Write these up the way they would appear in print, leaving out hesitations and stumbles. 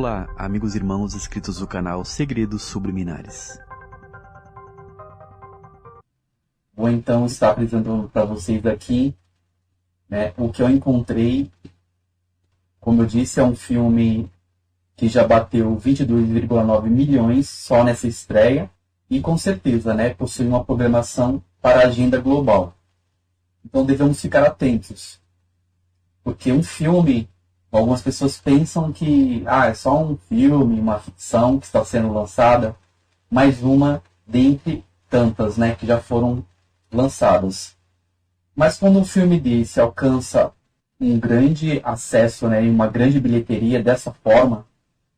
Olá, amigos e irmãos inscritos do canal Segredos Subliminares. Vou então estar apresentando para vocês aqui o que eu encontrei. Como eu disse, é um filme que já bateu 22,9 milhões só nessa estreia e com certeza possui uma programação para a agenda global. Então devemos ficar atentos, porque um filme, algumas pessoas pensam que é só um filme, uma ficção que está sendo lançada, mais uma dentre tantas que já foram lançadas. Mas quando um filme desse alcança um grande acesso e uma grande bilheteria dessa forma,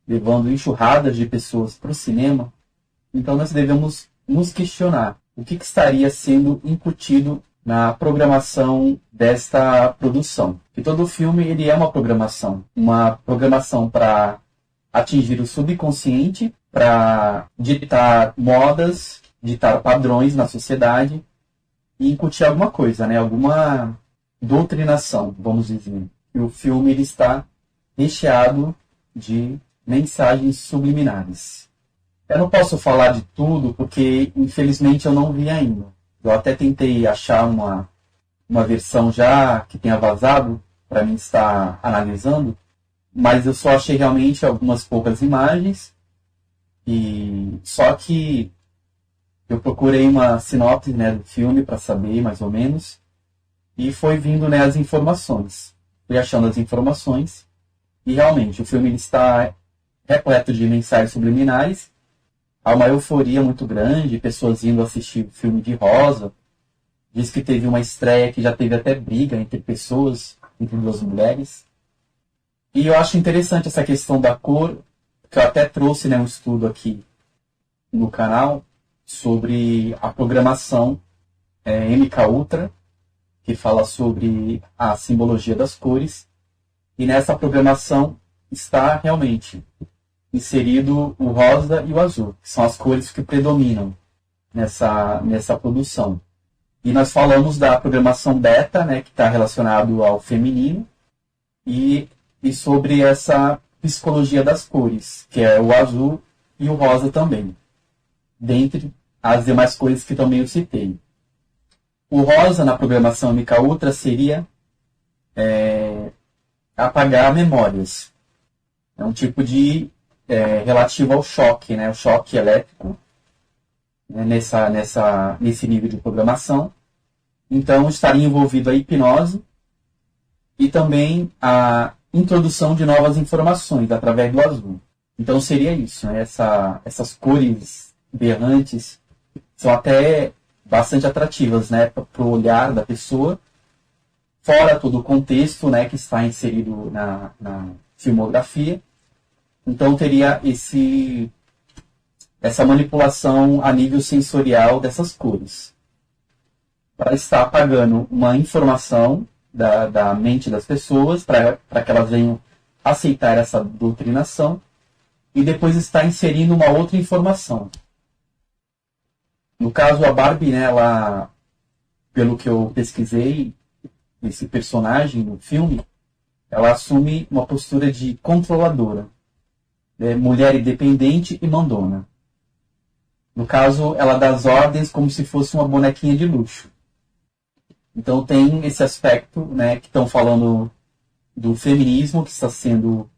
levando enxurradas de pessoas para o cinema, então nós devemos nos questionar o que estaria sendo incutido na programação desta produção. E todo filme ele é uma programação para atingir o subconsciente, para ditar modas, ditar padrões na sociedade e incutir alguma coisa, alguma doutrinação, vamos dizer. E o filme ele está recheado de mensagens subliminares. Eu não posso falar de tudo porque, infelizmente, eu não vi ainda. Eu até tentei achar uma versão já que tenha vazado para mim estar analisando, mas eu só achei realmente algumas poucas imagens. E só que eu procurei uma sinopse do filme para saber mais ou menos, e foi vindo as informações. Fui achando as informações e realmente o filme ele está repleto de mensagens subliminares. Há uma euforia muito grande, pessoas indo assistir o filme de rosa. Diz que teve uma estreia que já teve até briga entre pessoas, entre duas mulheres. E eu acho interessante essa questão da cor, que eu até trouxe um estudo aqui no canal sobre a programação MK Ultra, que fala sobre a simbologia das cores. E nessa programação está realmente inserido o rosa e o azul, que são as cores que predominam nessa produção. E nós falamos da programação beta, que está relacionado ao feminino, e sobre essa psicologia das cores, que é o azul e o rosa também, dentre as demais cores que também eu citei. O rosa na programação MK Ultra seria apagar memórias. É um tipo de relativo ao choque, o choque elétrico, nesse nível de programação. Então, estaria envolvido a hipnose e também a introdução de novas informações através do azul. Então, seria isso. Essas cores berrantes são até bastante atrativas para o olhar da pessoa, fora todo o contexto que está inserido na filmografia. Então teria essa manipulação a nível sensorial dessas cores, para estar apagando uma informação da mente das pessoas, para que elas venham aceitar essa doutrinação, e depois estar inserindo uma outra informação. No caso, a Barbie, ela, pelo que eu pesquisei, esse personagem no filme, ela assume uma postura de controladora. Mulher independente e mandona. No caso, ela dá as ordens como se fosse uma bonequinha de luxo. Então tem esse aspecto, que estão falando do feminismo que está sendo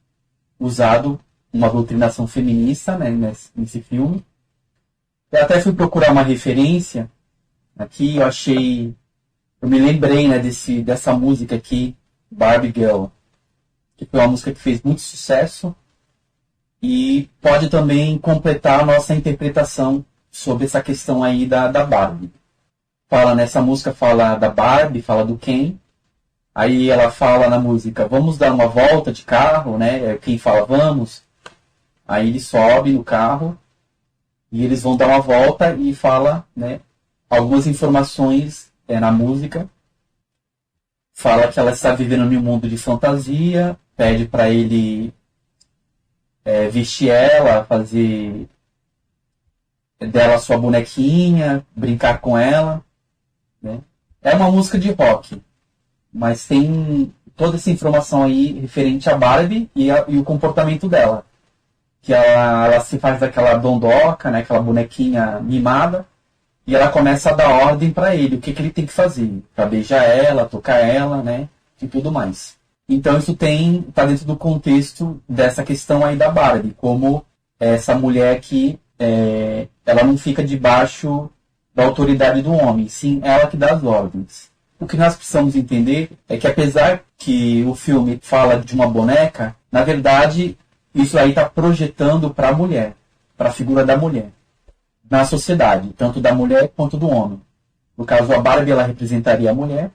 usado, uma doutrinação feminista, nesse filme. Eu até fui procurar uma referência aqui, eu me lembrei dessa música aqui, Barbie Girl, que foi uma música que fez muito sucesso. E pode também completar a nossa interpretação sobre essa questão aí da Barbie. Nessa música fala da Barbie, fala do Ken. Aí ela fala na música, vamos dar uma volta de carro, Quem fala, vamos. Aí ele sobe no carro e eles vão dar uma volta e fala, algumas informações na música. Fala que ela está vivendo em um mundo de fantasia, pede para ele vestir ela, fazer dela sua bonequinha, brincar com ela. É uma música de rock, mas tem toda essa informação aí referente à Barbie e o comportamento dela. que ela se faz daquela dondoca, né, aquela bonequinha mimada, e ela começa a dar ordem para ele, o que ele tem que fazer, para beijar ela, tocar ela, né, e tudo mais. Então isso tá dentro do contexto dessa questão aí da Barbie, como essa mulher que ela não fica debaixo da autoridade do homem, sim ela que dá as ordens. O que nós precisamos entender é que, apesar que o filme fala de uma boneca, na verdade isso aí está projetando para a mulher, para a figura da mulher na sociedade, tanto da mulher quanto do homem. No caso, a Barbie ela representaria a mulher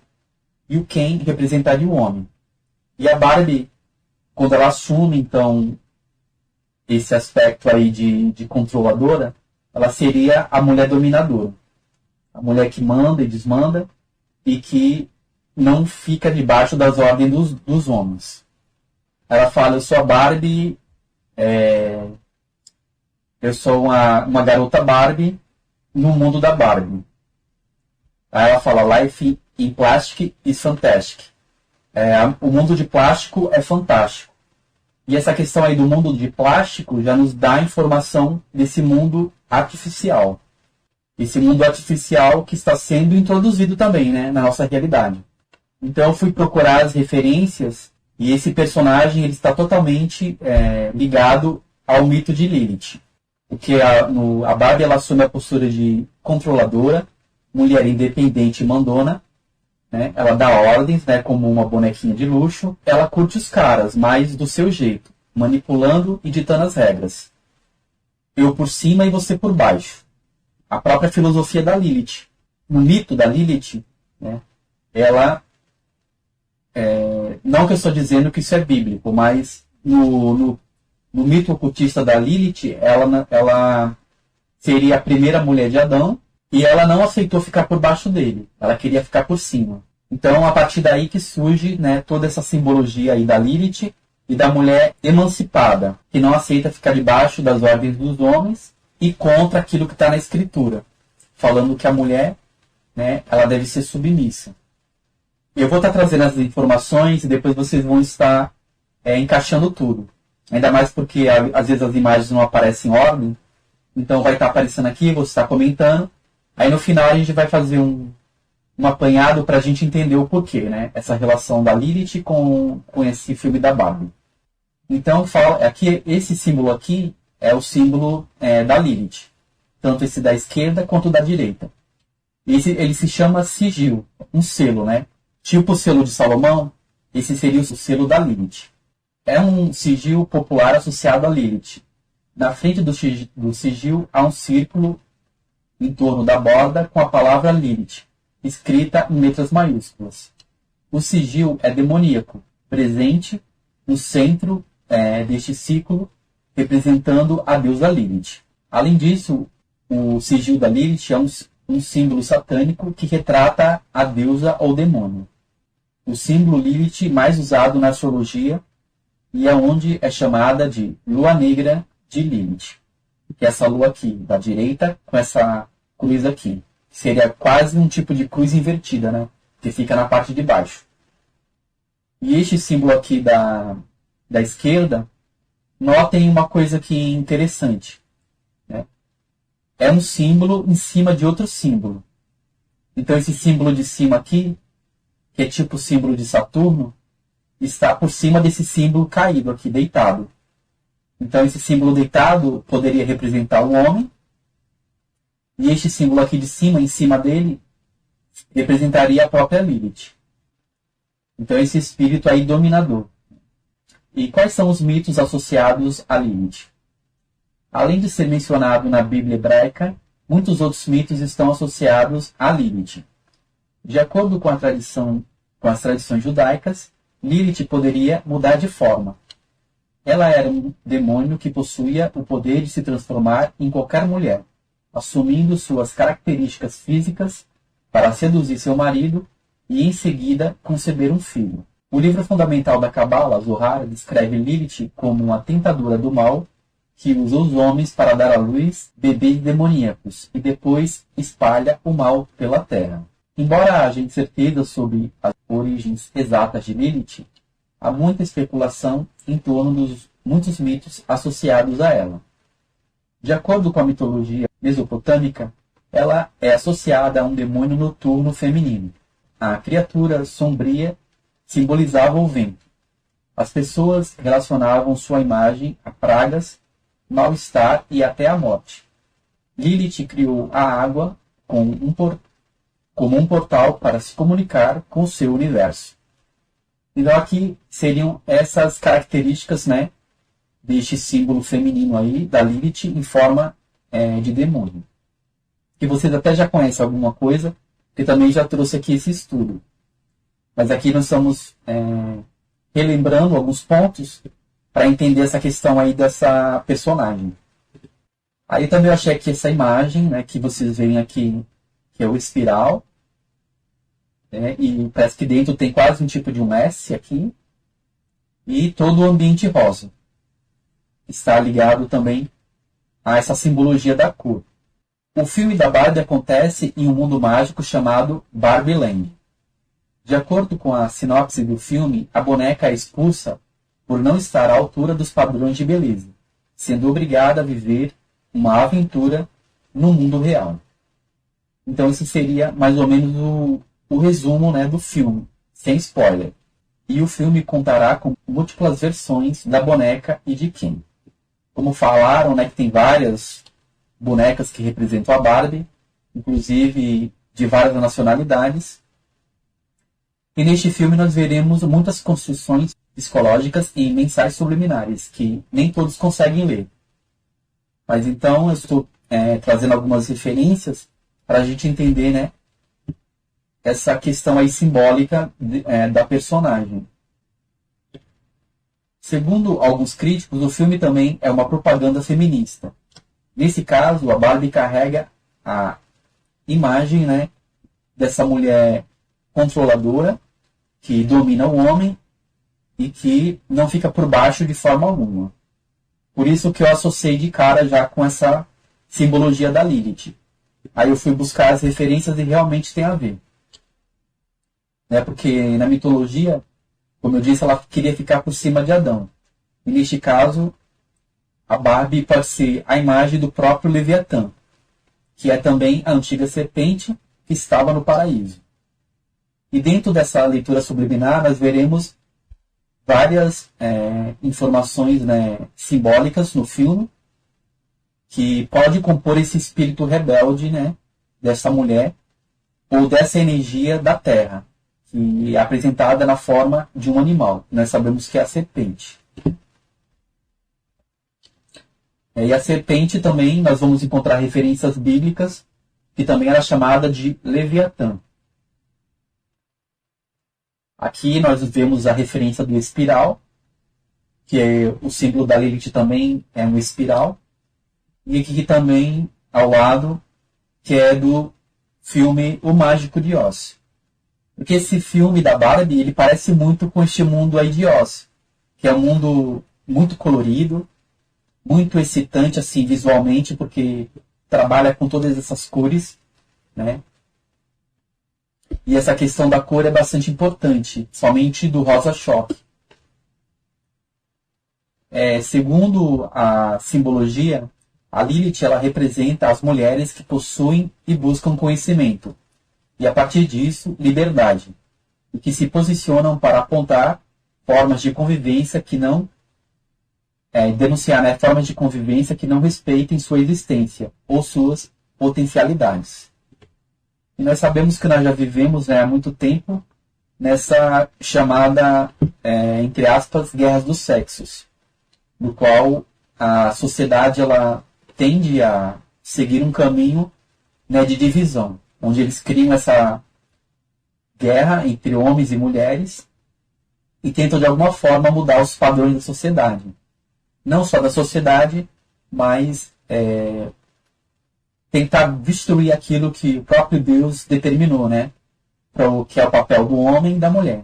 e o Ken representaria o homem. E a Barbie, quando ela assume, então, esse aspecto aí de controladora, ela seria a mulher dominadora. A mulher que manda e desmanda e que não fica debaixo das ordens dos homens. Ela fala, eu sou a Barbie, eu sou uma garota Barbie no mundo da Barbie. Aí ela fala, life in plastic is fantastic. O mundo de plástico é fantástico. E essa questão aí do mundo de plástico já nos dá informação desse mundo artificial. Esse mundo artificial que está sendo introduzido também, né, na nossa realidade. Então eu fui procurar as referências e esse personagem ele está totalmente ligado ao mito de Lilith. Porque a Barbie ela assume a postura de controladora, mulher independente e mandona, né? Ela dá ordens, né, como uma bonequinha de luxo. Ela curte os caras, mas do seu jeito, manipulando e ditando as regras. Eu por cima e você por baixo. A própria filosofia da Lilith. No mito da Lilith, né, ela... não que eu estou dizendo que isso é bíblico, mas no mito ocultista da Lilith, ela seria a primeira mulher de Adão e ela não aceitou ficar por baixo dele. Ela queria ficar por cima. Então, a partir daí que surge, né, toda essa simbologia aí da Lilith e da mulher emancipada, que não aceita ficar debaixo das ordens dos homens e contra aquilo que está na Escritura, falando que a mulher, né, ela deve ser submissa. Eu vou estar trazendo as informações e depois vocês vão estar encaixando tudo. Ainda mais porque às vezes as imagens não aparecem em ordem. Então vai estar aparecendo aqui, você está comentando. Aí no final a gente vai fazer um apanhado para a gente entender o porquê, né? Essa relação da Lilith com esse filme da Barbie. Então aqui, esse símbolo aqui é o símbolo da Lilith. Tanto esse da esquerda quanto da direita. Ele se chama sigil, um selo, né? Tipo o selo de Salomão, esse seria o selo da Lilith. É um sigil popular associado a Lilith. Na frente do sigil há um círculo em torno da borda com a palavra Lilith, escrita em letras maiúsculas. O sigil é demoníaco, presente no centro deste círculo, representando a deusa Lilith. Além disso, o sigil da Lilith é um símbolo satânico que retrata a deusa ou demônio. O símbolo Lilith mais usado na astrologia e onde é chamada de lua negra de Lilith. Que é essa lua aqui, da direita, com essa cruz aqui. Seria quase um tipo de cruz invertida, né? Que fica na parte de baixo. E este símbolo aqui da esquerda, notem uma coisa aqui interessante, né? É um símbolo em cima de outro símbolo. Então esse símbolo de cima aqui, que é tipo o símbolo de Saturno, está por cima desse símbolo caído aqui, deitado. Então esse símbolo deitado poderia representar o homem. E este símbolo aqui de cima, em cima dele, representaria a própria Lilith. Então esse espírito aí dominador. E quais são os mitos associados a Lilith? Além de ser mencionado na Bíblia hebraica, muitos outros mitos estão associados a Lilith. De acordo com as tradições judaicas, Lilith poderia mudar de forma. Ela era um demônio que possuía o poder de se transformar em qualquer mulher, assumindo suas características físicas para seduzir seu marido e, em seguida, conceber um filho. O livro fundamental da Cabala, Zohar, descreve Lilith como uma tentadora do mal que usa os homens para dar à luz bebês demoníacos e depois espalha o mal pela terra. Embora haja incerteza sobre as origens exatas de Lilith, há muita especulação em torno dos muitos mitos associados a ela. De acordo com a mitologia mesopotâmica, ela é associada a um demônio noturno feminino. A criatura sombria simbolizava o vento. As pessoas relacionavam sua imagem a pragas, mal-estar e até a morte. Lilith criou a água como um portal para se comunicar com o seu universo. Então aqui seriam essas características, né, deste símbolo feminino aí, da Lilith, em forma de demônio. Que vocês até já conhecem alguma coisa, que também já trouxe aqui esse estudo. Mas aqui nós estamos relembrando alguns pontos para entender essa questão aí dessa personagem. Aí também eu achei aqui essa imagem, né, que vocês veem aqui, que é o espiral. E parece que dentro tem quase um tipo de um S aqui. E todo o ambiente rosa. Está ligado também a essa simbologia da cor. O filme da Barbie acontece em um mundo mágico chamado Barbie Land. De acordo com a sinopse do filme, a boneca é expulsa por não estar à altura dos padrões de beleza, sendo obrigada a viver uma aventura no mundo real. Então esse seria mais ou menos o resumo, né, do filme, sem spoiler. E o filme contará com múltiplas versões da boneca e de Ken. Como falaram, né, que tem várias bonecas que representam a Barbie, inclusive de várias nacionalidades. E neste filme nós veremos muitas construções psicológicas e mensagens subliminares, que nem todos conseguem ler. Mas então eu estou trazendo algumas referências para a gente entender, né, essa questão aí simbólica da personagem. Segundo alguns críticos, o filme também é uma propaganda feminista. Nesse caso, a Barbie carrega a imagem, né, dessa mulher controladora que domina o homem e que não fica por baixo de forma alguma. Por isso que eu associei de cara já com essa simbologia da Lilith. Aí eu fui buscar as referências e realmente tem a ver. Porque na mitologia, como eu disse, ela queria ficar por cima de Adão. E neste caso, a Barbie pode ser a imagem do próprio Leviatã, que é também a antiga serpente que estava no paraíso. E dentro dessa leitura subliminar, nós veremos várias informações, né, simbólicas no filme, que pode compor esse espírito rebelde, né, dessa mulher, ou dessa energia da terra, que é apresentada na forma de um animal. Nós sabemos que é a serpente. E a serpente também, nós vamos encontrar referências bíblicas, que também era chamada de Leviatã. Aqui nós vemos a referência do espiral, que é o símbolo da Lilith também é um espiral. E aqui também, ao lado, que é do filme O Mágico de Oz. Porque esse filme da Barbie, ele parece muito com este mundo aí de Oz, que é um mundo muito colorido, muito excitante assim visualmente, porque trabalha com todas essas cores, né? E essa questão da cor é bastante importante, somente do rosa choque. Segundo a simbologia, a Lilith ela representa as mulheres que possuem e buscam conhecimento, e a partir disso, liberdade, e que se posicionam para apontar formas de convivência que não denunciar, né, formas de convivência que não respeitem sua existência ou suas potencialidades. E nós sabemos que nós já vivemos, né, há muito tempo nessa chamada, entre aspas, guerras dos sexos, no qual a sociedade ela tende a seguir um caminho, né, de divisão, onde eles criam essa guerra entre homens e mulheres e tentam de alguma forma mudar os padrões da sociedade. Não só da sociedade, mas tentar destruir aquilo que o próprio Deus determinou, né? Para o que é o papel do homem e da mulher.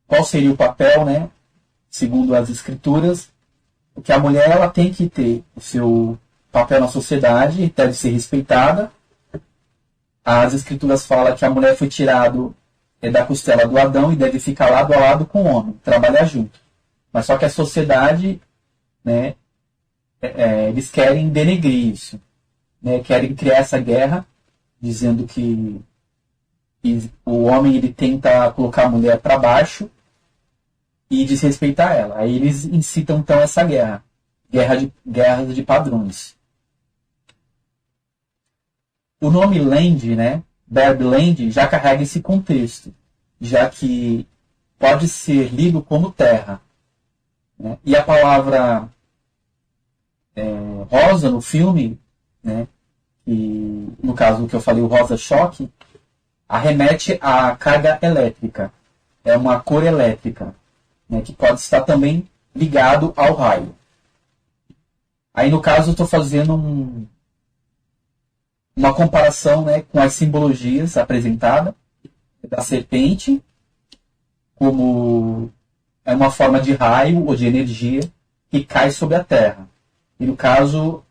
Qual seria o papel, né? Segundo as escrituras, que a mulher ela tem que ter o seu papel na sociedade, deve ser respeitada. As escrituras falam que a mulher foi tirada é da costela do Adão e deve ficar lado a lado com o homem, trabalhar junto. Mas só que a sociedade, né, eles querem denegrir isso, né, querem criar essa guerra, dizendo que o homem ele tenta colocar a mulher para baixo e desrespeitar ela. Aí eles incitam então essa guerra de padrões. O nome land, né, verbo land, já carrega esse contexto, já que pode ser lido como terra, né? E a palavra rosa no filme, né, e no caso que eu falei, o rosa-choque, arremete à carga elétrica. É uma cor elétrica, né, que pode estar também ligado ao raio. Aí, no caso, eu estou fazendo uma comparação, né, com as simbologias apresentadas da serpente, como é uma forma de raio ou de energia que cai sobre a terra. E, no caso,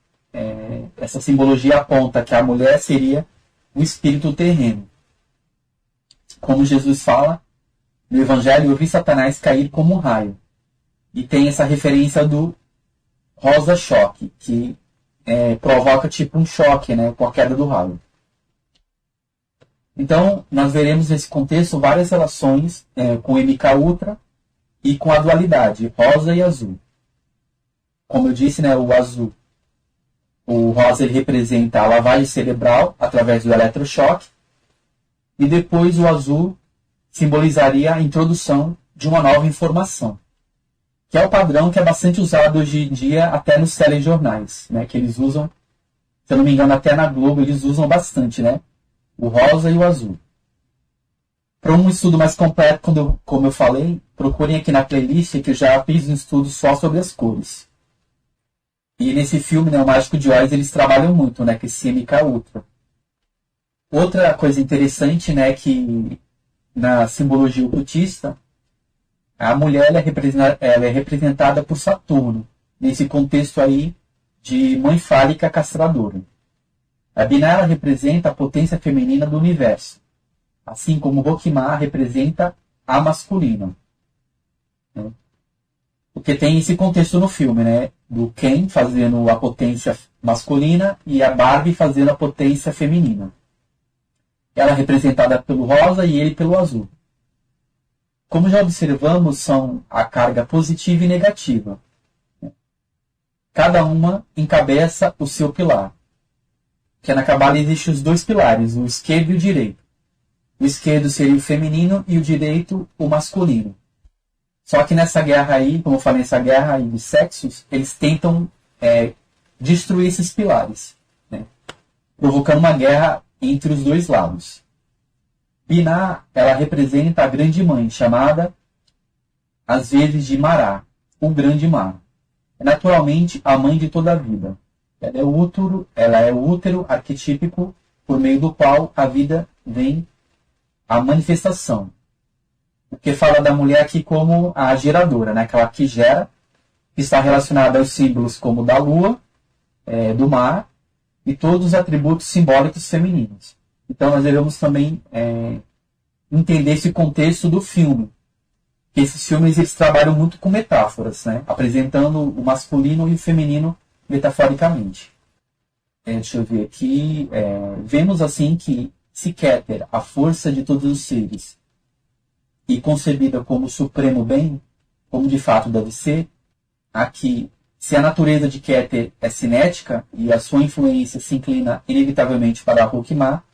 essa simbologia aponta que a mulher seria o espírito terreno. Como Jesus fala no Evangelho, eu vi Satanás cair como um raio. E tem essa referência do rosa-choque, que provoca tipo um choque, né, com a queda do raio. Então, nós veremos nesse contexto várias relações com o MK Ultra e com a dualidade, rosa e azul. Como eu disse, né, o rosa ele representa a lavagem cerebral através do eletrochoque, e depois o azul simbolizaria a introdução de uma nova informação, que é o padrão que é bastante usado hoje em dia até nos telejornais, né, que eles usam, se eu não me engano, até na Globo eles usam bastante, né, o rosa e o azul. Para um estudo mais completo, como eu falei, procurem aqui na playlist que eu já fiz um estudo só sobre as cores. E nesse filme, né, o Mágico de Oz, eles trabalham muito, né, com esse MK Ultra. Outra coisa interessante, né, que na simbologia ocultista, a mulher ela é representada por Saturno, nesse contexto aí de mãe fálica castradora. A Binah ela representa a potência feminina do universo, assim como Roquimar representa a masculina. Né? Porque tem esse contexto no filme, né, do Ken fazendo a potência masculina e a Barbie fazendo a potência feminina. Ela é representada pelo rosa e ele pelo azul. Como já observamos, são a carga positiva e negativa. Cada uma encabeça o seu pilar. Que na Cabala existem os dois pilares, o esquerdo e o direito. O esquerdo seria o feminino e o direito o masculino. Só que nessa guerra aí, como eu falei, nessa guerra aí de sexos, eles tentam destruir esses pilares, né? Provocando uma guerra entre os dois lados. Binah, ela representa a grande mãe, chamada, às vezes, de Mará, o grande mar. É naturalmente a mãe de toda a vida. Ela é o útero arquetípico por meio do qual a vida vem à manifestação. Porque fala da mulher aqui como a geradora, né? Aquela que gera, que está relacionada aos símbolos como da lua, do mar, e todos os atributos simbólicos femininos. Então nós devemos também entender esse contexto do filme. Que esses filmes eles trabalham muito com metáforas, né? Apresentando o masculino e o feminino metaforicamente. Deixa eu ver aqui. Vemos assim que se Keter, a força de todos os seres, e concebida como o supremo bem, como de fato deve ser, aqui, se a natureza de Keter é cinética e a sua influência se inclina inevitavelmente para a Roquimar,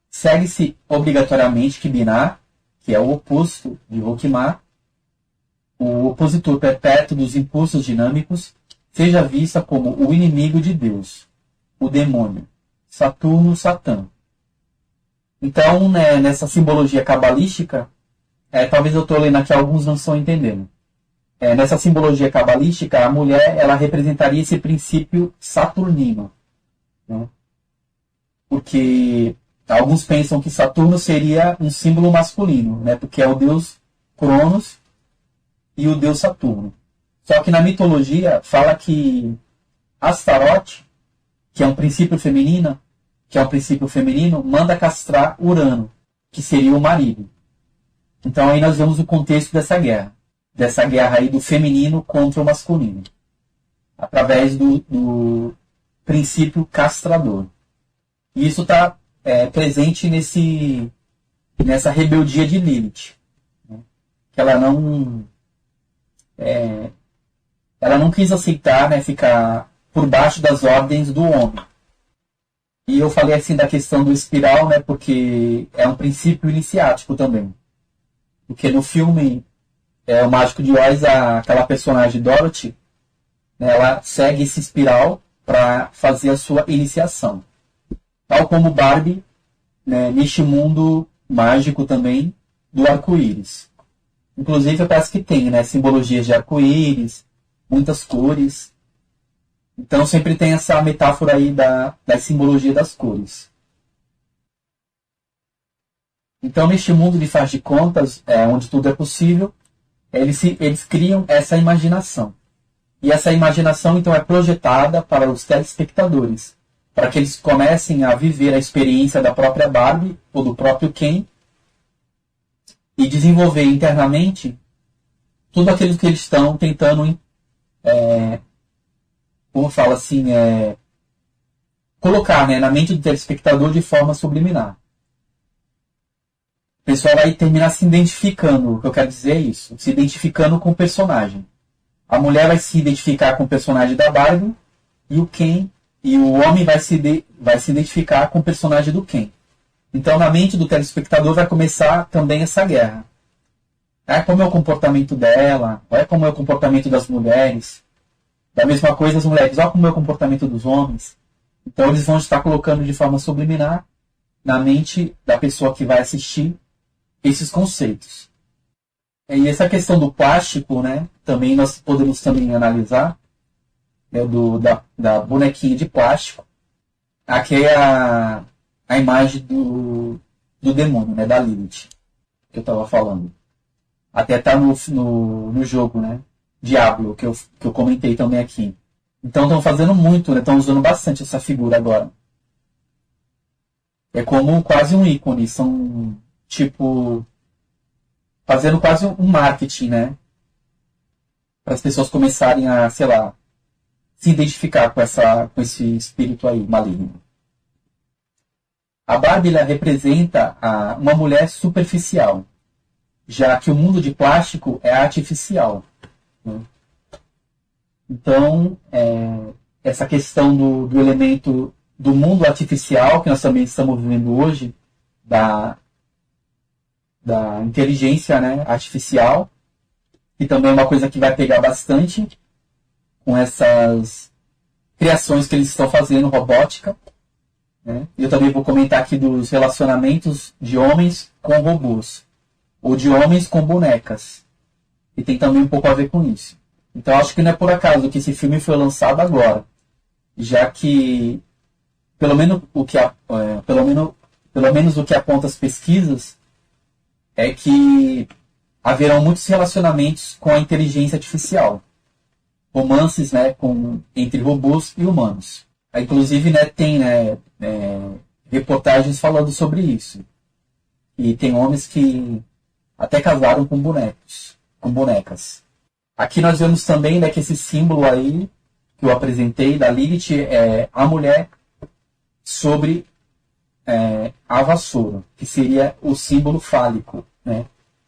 segue-se obrigatoriamente que Binah, que é o oposto de Roquimar, o opositor perpétuo dos impulsos dinâmicos, seja vista como o inimigo de Deus, o demônio, Saturno, Satã. Então, né, nessa simbologia cabalística, talvez eu estou lendo aqui, alguns não estão entendendo. Nessa simbologia cabalística, a mulher ela representaria esse princípio saturnino. Né? Porque alguns pensam que Saturno seria um símbolo masculino, né? Porque é o deus Cronos e o deus Saturno. Só que na mitologia fala que Astaroth, que é um princípio feminino, manda castrar Urano, que seria o marido. Então aí nós vemos o contexto dessa guerra aí do feminino contra o masculino, através do princípio castrador. E isso está presente nessa rebeldia de Lilith, né? Que ela não quis aceitar, né, ficar por baixo das ordens do homem. E eu falei assim da questão do espiral, né, porque é um princípio iniciático também. Porque no filme O Mágico de Oz, aquela personagem Dorothy, né, ela segue esse espiral para fazer a sua iniciação. Tal como Barbie, né, neste mundo mágico também do arco-íris. Inclusive parece que tem, né, simbologias de arco-íris, muitas cores. Então sempre tem essa metáfora aí da simbologia das cores. Então neste mundo de faz de contas, onde tudo é possível, eles criam essa imaginação. E essa imaginação então é projetada para os telespectadores, para que eles comecem a viver a experiência da própria Barbie ou do próprio Ken e desenvolver internamente tudo aquilo que eles estão tentando, como fala assim, colocar, né, na mente do telespectador de forma subliminar. O pessoal vai terminar se identificando, o que eu quero dizer é isso, se identificando com o personagem. A mulher vai se identificar com o personagem da Barbie e o Ken, e o homem vai se identificar com o personagem do Ken. Então, na mente do telespectador vai começar também essa guerra. Como é o comportamento dela, olha como é o comportamento das mulheres. Da mesma coisa as mulheres, olha como é o comportamento dos homens. Então, eles vão estar colocando de forma subliminar na mente da pessoa que vai assistir esses conceitos. E essa questão do plástico, né, também nós podemos também analisar, né, da bonequinha de plástico. Aqui é a imagem do demônio, né, da Lilith, que eu estava falando. Até está no jogo, né, Diablo, que eu comentei também aqui. Então estão fazendo muito, né, estão usando bastante essa figura agora. É como quase um ícone, são tipo fazendo quase um marketing, né? Para as pessoas começarem a, sei lá, se identificar com esse espírito aí maligno. A Barbie ela representa uma mulher superficial, já que o mundo de plástico é artificial, né? Então, essa questão do elemento do mundo artificial, que nós também estamos vivendo hoje, da inteligência, né, artificial, que também é uma coisa que vai pegar bastante com essas criações que eles estão fazendo, robótica, né? Eu também vou comentar aqui dos relacionamentos de homens com robôs, ou de homens com bonecas, e tem também um pouco a ver com isso. Então acho que não é por acaso que esse filme foi lançado agora, já que pelo menos o que aponta as pesquisas é que haverão muitos relacionamentos com a inteligência artificial, romances, né, entre robôs e humanos. Inclusive, né, tem, né, reportagens falando sobre isso. E tem homens que até casaram com bonecos, com bonecas. Aqui nós vemos também, né, que esse símbolo aí que eu apresentei da Lilith é a mulher sobre a vassoura, que seria o símbolo fálico, né?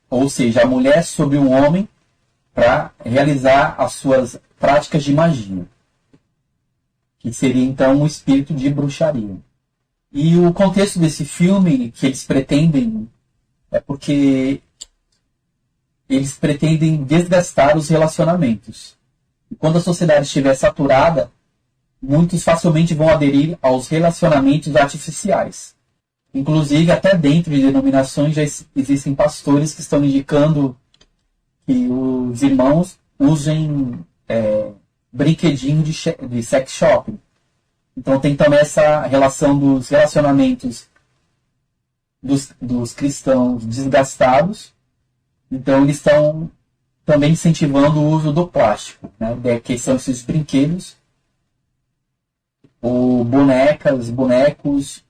Ou seja, a mulher sobre o homem para realizar as suas práticas de magia, que seria então um espírito de bruxaria. E o contexto desse filme que eles pretendem é porque eles pretendem desgastar os relacionamentos. E quando a sociedade estiver saturada, muitos facilmente vão aderir aos relacionamentos artificiais. Inclusive, até dentro de denominações já existem pastores que estão indicando que os irmãos usem brinquedinho de sex shopping. Então tem também essa relação dos relacionamentos dos cristãos desgastados. Então eles estão também incentivando o uso do plástico, né, que são esses brinquedos, ou bonecas, bonecos,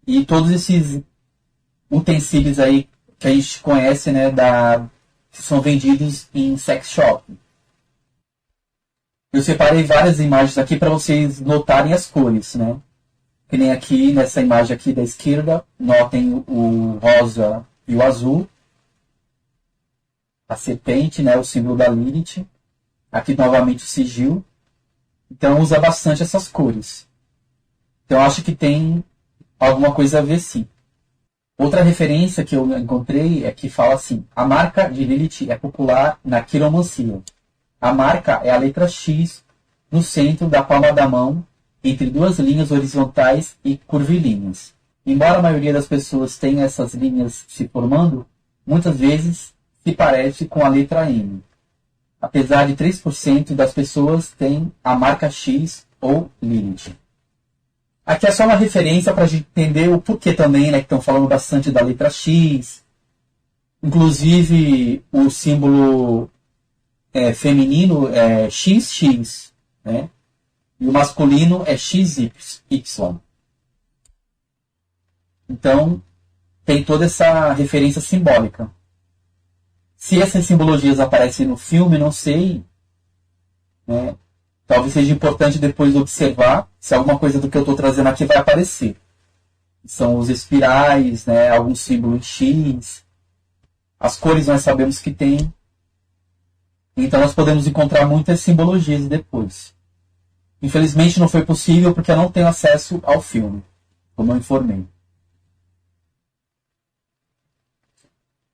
e todos esses utensílios aí que a gente conhece, né, que são vendidos em sex shop. Eu separei várias imagens aqui para vocês notarem as cores, né? Que nem aqui nessa imagem aqui da esquerda, notem o rosa e o azul. A serpente, né, o símbolo da Lilith. Aqui novamente o sigil. Então usa bastante essas cores. Então acho que tem alguma coisa a ver sim. Outra referência que eu encontrei é que fala assim: a marca de Lilith é popular na quiromancia. A marca é a letra X no centro da palma da mão, entre duas linhas horizontais e curvilíneas. Embora a maioria das pessoas tenha essas linhas se formando, muitas vezes se parece com a letra M. Apesar de 3% das pessoas têm a marca X ou Lilith. Aqui é só uma referência para a gente entender o porquê também, né, que estão falando bastante da letra X. Inclusive, o símbolo feminino é XX, né? E o masculino é XY. Então, tem toda essa referência simbólica. Se essas simbologias aparecem no filme, não sei, né? Talvez seja importante depois observar se alguma coisa do que eu estou trazendo aqui vai aparecer. São os espirais, né? Algum símbolo X. As cores nós sabemos que tem. Então nós podemos encontrar muitas simbologias depois. Infelizmente não foi possível porque eu não tenho acesso ao filme, como eu informei.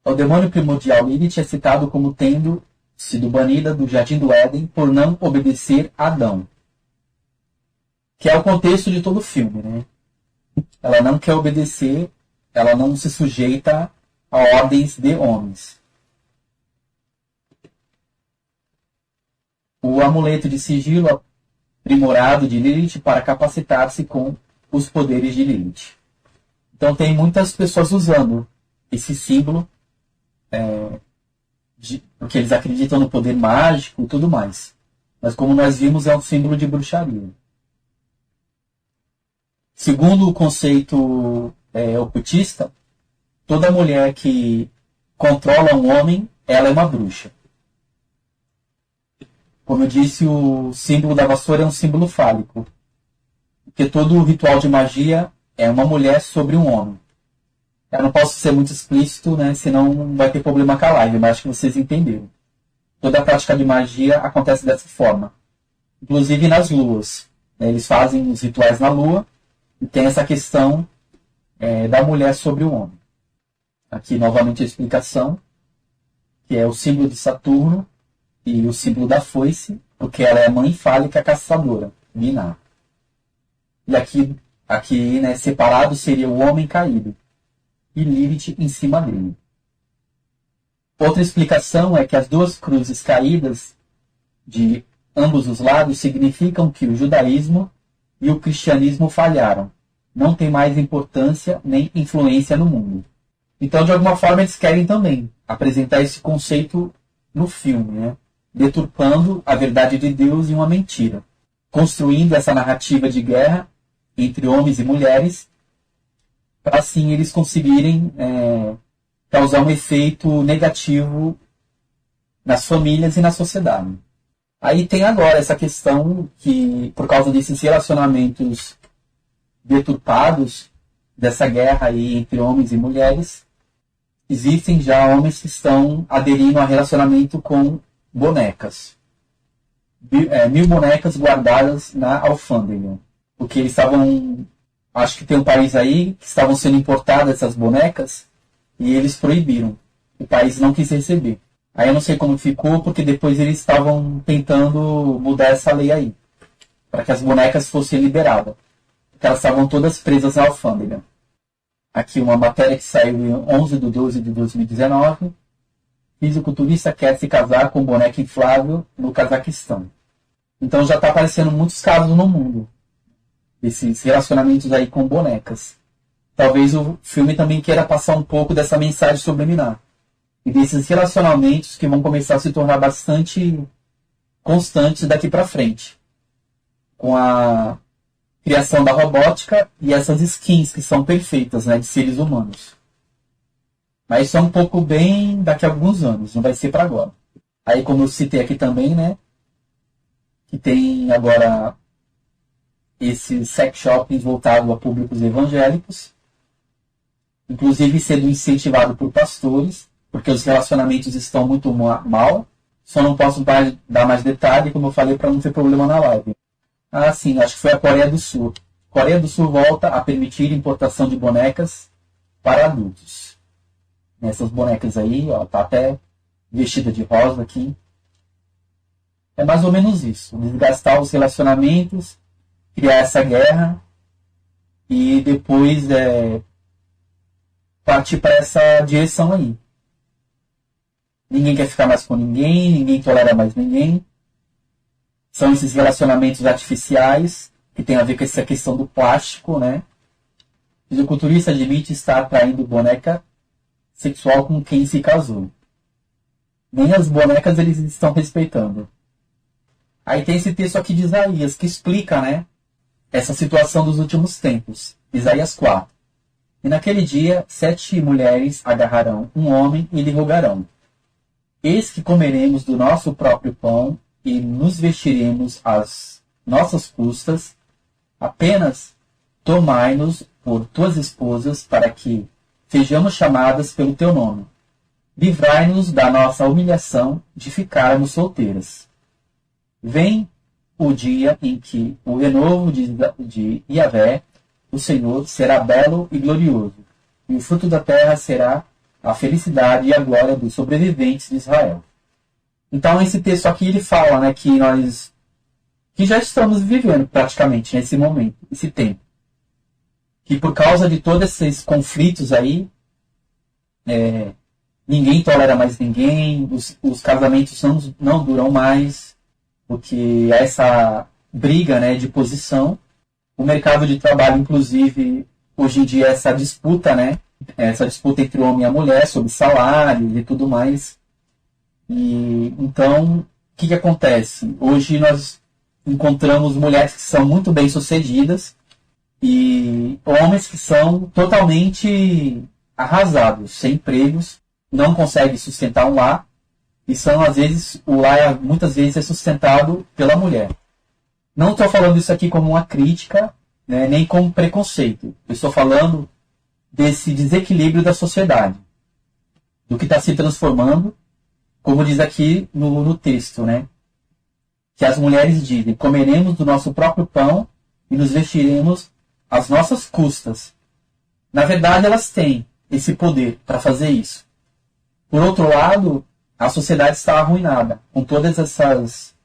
O demônio primordial Lilith é citado como tendo sido banida do Jardim do Éden por não obedecer a Adão. Que é o contexto de todo o filme, né? Ela não quer obedecer, ela não se sujeita a ordens de homens. O amuleto de sigilo aprimorado de Lilith para capacitar-se com os poderes de Lilith. Então tem muitas pessoas usando esse símbolo porque eles acreditam no poder mágico e tudo mais. Mas como nós vimos, é um símbolo de bruxaria. Segundo o conceito ocultista, toda mulher que controla um homem, ela é uma bruxa. Como eu disse, o símbolo da vassoura é um símbolo fálico. Porque todo o ritual de magia é uma mulher sobre um homem. Eu não posso ser muito explícito, né? Senão vai ter problema com a live, mas acho que vocês entenderam. Toda a prática de magia acontece dessa forma. Inclusive nas luas. Eles fazem os rituais na lua e tem essa questão da mulher sobre o homem. Aqui novamente a explicação, que é o símbolo de Saturno e o símbolo da foice, porque ela é mãe fálica caçadora, Binah. E aqui né, separado seria o homem caído e Lilith em cima dele. Outra explicação é que as duas cruzes caídas de ambos os lados significam que o judaísmo e o cristianismo falharam. Não tem mais importância nem influência no mundo. Então, de alguma forma, eles querem também apresentar esse conceito no filme, né? Deturpando a verdade de Deus em uma mentira, construindo essa narrativa de guerra entre homens e mulheres, para assim eles conseguirem causar um efeito negativo nas famílias e na sociedade. Aí tem agora essa questão que, por causa desses relacionamentos deturpados, dessa guerra aí entre homens e mulheres, existem já homens que estão aderindo a relacionamento com bonecas. 1000 bonecas guardadas na alfândega. Porque eles estavam... Acho que tem um país aí que estavam sendo importadas essas bonecas e eles proibiram. O país não quis receber. Aí eu não sei como ficou, porque depois eles estavam tentando mudar essa lei aí. Para que as bonecas fossem liberadas. Porque elas estavam todas presas na alfândega. Aqui uma matéria que saiu em 11/12/2019. Fisiculturista quer se casar com boneca inflável no Cazaquistão. Então já está aparecendo muitos casos no mundo. Esses relacionamentos aí com bonecas. Talvez o filme também queira passar um pouco dessa mensagem subliminar. E desses relacionamentos que vão começar a se tornar bastante constantes daqui para frente. Com a criação da robótica e essas skins que são perfeitas, né, de seres humanos. Mas isso é um pouco bem daqui a alguns anos, não vai ser para agora. Aí, como eu citei aqui também, né, que tem agora esses sex shoppings voltados a públicos evangélicos, inclusive sendo incentivado por pastores, porque os relacionamentos estão muito mal. Só não posso dar mais detalhe, como eu falei, para não ter problema na live. Ah, sim, acho que foi a Coreia do Sul. A Coreia do Sul volta a permitir importação de bonecas para adultos. Essas bonecas aí, ó, tá até vestida de rosa aqui. É mais ou menos isso. Desgastar os relacionamentos, criar essa guerra e depois partir para essa direção aí. Ninguém quer ficar mais com ninguém, ninguém tolera mais ninguém. São esses relacionamentos artificiais que tem a ver com essa questão do plástico, né? O fisiculturista admite estar atraindo boneca sexual com quem se casou. Nem as bonecas eles estão respeitando. Aí tem esse texto aqui de Isaías que explica, né, essa situação dos últimos tempos. Isaías 4. E naquele dia 7 mulheres agarrarão um homem e lhe rogarão: eis que comeremos do nosso próprio pão e nos vestiremos às nossas custas. Apenas tomai-nos por tuas esposas, para que sejamos chamadas pelo teu nome. Livrai-nos da nossa humilhação de ficarmos solteiras. Vem o dia em que o renovo de Yahvé, o Senhor, será belo e glorioso, e o fruto da terra será a felicidade e a glória dos sobreviventes de Israel. Então esse texto aqui ele fala, né, que nós já estamos vivendo praticamente nesse momento, esse tempo. Que por causa de todos esses conflitos aí, ninguém tolera mais ninguém, os casamentos não duram mais, porque há essa briga, né, de posição. O mercado de trabalho, inclusive, hoje em dia, essa disputa, né, essa disputa entre o homem e a mulher sobre salário e tudo mais. E então, o que acontece? Hoje nós encontramos mulheres que são muito bem-sucedidas e homens que são totalmente arrasados, sem empregos, não conseguem sustentar um lar, e são, às vezes, o lar muitas vezes é sustentado pela mulher. Não estou falando isso aqui como uma crítica, né, nem como preconceito. Eu estou falando desse desequilíbrio da sociedade, do que está se transformando, como diz aqui no texto, né? Que as mulheres dizem: comeremos do nosso próprio pão e nos vestiremos às nossas custas. Na verdade, elas têm esse poder para fazer isso. Por outro lado, a sociedade está arruinada com todas essas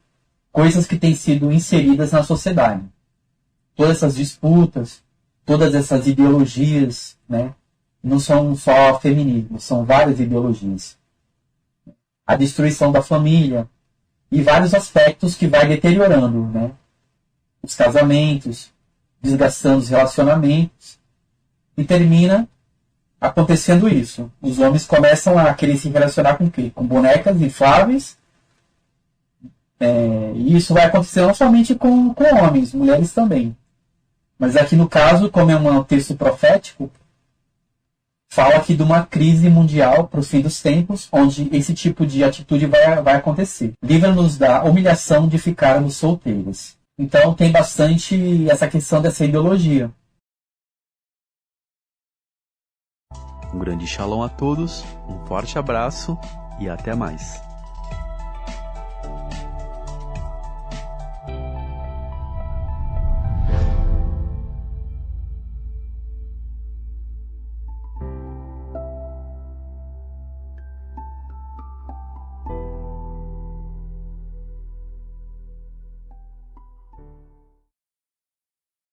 coisas que têm sido inseridas na sociedade. Todas essas disputas, todas essas ideologias, né? Não são só feminismo, são várias ideologias. A destruição da família e vários aspectos que vai deteriorando, né? Os casamentos, desgastando os relacionamentos, e termina acontecendo isso. Os homens começam a querer se relacionar com o quê? Com bonecas infláveis. E isso vai acontecer não somente com homens, mulheres também. Mas aqui no caso, como é um texto profético, fala aqui de uma crise mundial para o fim dos tempos, onde esse tipo de atitude vai acontecer. Livra-nos da humilhação de ficarmos solteiros. Então tem bastante essa questão dessa ideologia. Um grande shalom a todos, um forte abraço e até mais.